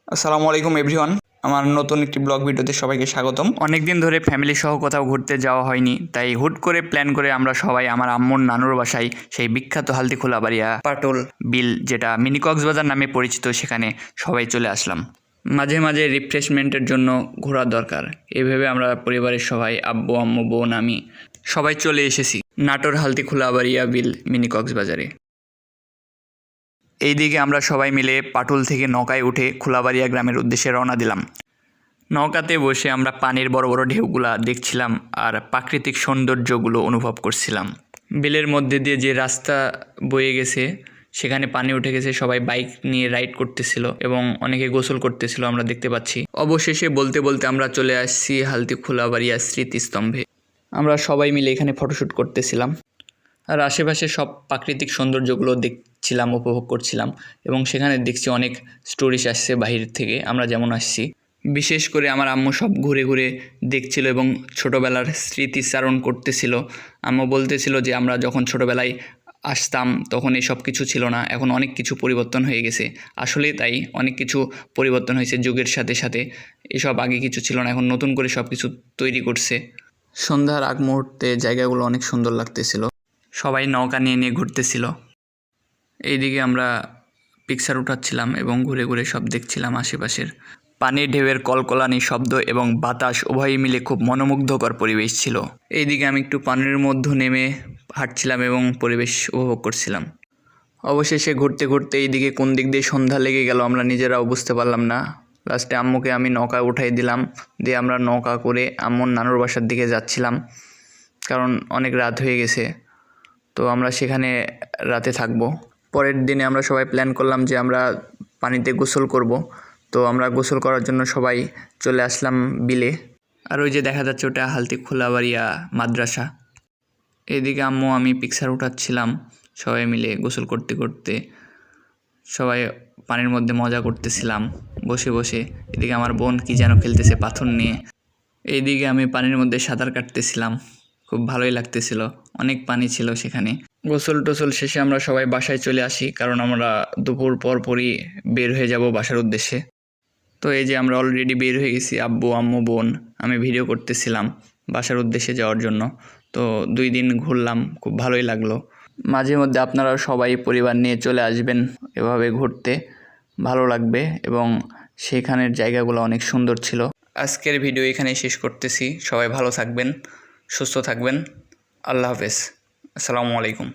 আসসালামু আলাইকুম এভরিওয়ান, আমার নতুন একটি ব্লগ ভিডিওতে সবাইকে স্বাগতম। অনেক দিন ধরে ফ্যামিলি সহ কোথাও ঘুরতে যাওয়া হয়নি, তাই হুট করে প্ল্যান করে আমরা সবাই আমার আম্মুর নানুর বাসায়, সেই বিখ্যাত হালদিখোলাবাড়িয়া পাটুল বিল, যেটা মিনি কক্সবাজার নামে পরিচিত, সেখানে সবাই চলে আসলাম। মাঝে মাঝে রিফ্রেশমেন্টের জন্য ঘোরা দরকার, এভাবে আমরা পরিবারের সবাই, আব্বু আম্মু বোন আমি সবাই চলে এসেছি নাটোর হালদিখোলাবাড়িয়া বিল মিনি কক্সবাজারে। এইদিকে আমরা সবাই মিলে পাটুল থেকে নৌকায় উঠে খোলাবাড়িয়া গ্রামের উদ্দেশ্যে রওনা দিলাম। নৌকাতে বসে আমরা পানির বড় বড় ঢেউগুলা দেখছিলাম আর প্রাকৃতিক সৌন্দর্যগুলো অনুভব করছিলাম। বিলের মধ্যে দিয়ে যে রাস্তা বয়ে গেছে সেখানে পানি উঠে গেছে, সবাই বাইক নিয়ে রাইড করতেছিল এবং অনেকে গোসল করতেছিল আমরা দেখতে পাচ্ছি। অবশেষে বলতে বলতে আমরা চলে আসছি হালদিখোলাবাড়িয়া স্মৃতিস্তম্ভে। আমরা সবাই মিলে এখানে ফটোশ্যুট করতেছিলাম আর আশেপাশে সব প্রাকৃতিক সৌন্দর্যগুলো দেখছিলাম, উপভোগ করছিলাম। এবং সেখানে দেখছি অনেক টুরিস্ট আসছে বাহির থেকে, আমরা যেমন আসছি। বিশেষ করে আমার আম্মু সব ঘুরে ঘুরে দেখছিল এবং ছোটোবেলার স্মৃতিচারণ করতেছিল। আম্মু বলতেছিল যে আমরা যখন ছোটোবেলায় আসতাম তখন এসব কিছু ছিল না, এখন অনেক কিছু পরিবর্তন হয়ে গেছে। আসলে তাই, অনেক কিছু পরিবর্তন হয়েছে যুগের সাথে সাথে। এসব আগে কিছু ছিল না, এখন নতুন করে সব কিছু তৈরি করছে। সন্ধ্যার আগ মুহূর্তে জায়গাগুলো অনেক সুন্দর লাগতেছিল, সবাই নৌকা নিয়ে নিয়ে ঘুরতেছিল। এইদিকে আমরা পিকচার উঠাচ্ছিলাম এবং ঘুরে ঘুরে সব দেখছিলাম আশেপাশের। পানির ঢেউয়ের কলকলানি শব্দ এবং বাতাস উভয়ই মিলে খুব মনোমুগ্ধকর পরিবেশ ছিল। এইদিকে আমি একটু পানির মধ্যে নেমে হাঁটছিলাম এবং পরিবেশ উপভোগ করছিলাম। অবশেষে ঘুরতে ঘুরতে এইদিকে কোন দিক দিয়ে সন্ধ্যা লেগে গেল আমরা নিজেরাও বুঝতে পারলাম না। লাস্টে আম্মুকে আমি নৌকা উঠাই দিলাম, দিয়ে আমরা নৌকা করে আম্মুর নানুর বাসার দিকে যাচ্ছিলাম, কারণ অনেক রাত হয়ে গেছে। তো আমরা সেখানে রাতে থাকবো। পরের দিনে আমরা সবাই প্ল্যান করলাম যে আমরা পানিতে গোসল করব। তো আমরা গোসল করার জন্য সবাই চলে আসলাম বিলে। আর ওই যে দেখা যাচ্ছে ওটা হালদিখোলাবাড়িয়া মাদ্রাসা। এদিকে আম্মু আমি পিকচার উঠাচ্ছিলাম, সবাই মিলে গোসল করতে করতে সবাই পানির মধ্যে মজা করতেছিলাম বসে বসে। এদিকে আমার বোন কি যেন খেলতেছে পাথর নিয়ে। এইদিকে আমি পানির মধ্যে সাঁতার কাটতেছিলাম, খুব ভালোই লাগতেছিল, অনেক পানি ছিল সেখানে। গোসল টোসল শেষে আমরা সবাই বাসায় চলে আসি, কারণ আমরা দুপুর পরপরই বের হয়ে যাব বাসার উদ্দেশ্যে। তো এই যে আমরা অলরেডি বের হয়ে গেছি, আব্বু আম্মু বোন আমি ভিডিও করতেছিলাম বাসার উদ্দেশ্যে যাওয়ার জন্য। তো 2 দিন ঘুরলাম, খুব ভালোই লাগলো। মাঝে মধ্যে আপনারাও সবাই পরিবার নিয়ে চলে আসবেন এভাবে ঘুরতে, ভালো লাগবে এবং সেখানের জায়গাগুলো অনেক সুন্দর ছিল। আজকের ভিডিও এখানে শেষ করতেছি, সবাই ভালো থাকবেন, সুস্থ থাকবেন। আল্লাহ হাফেজ, আসসালামু আলাইকুম।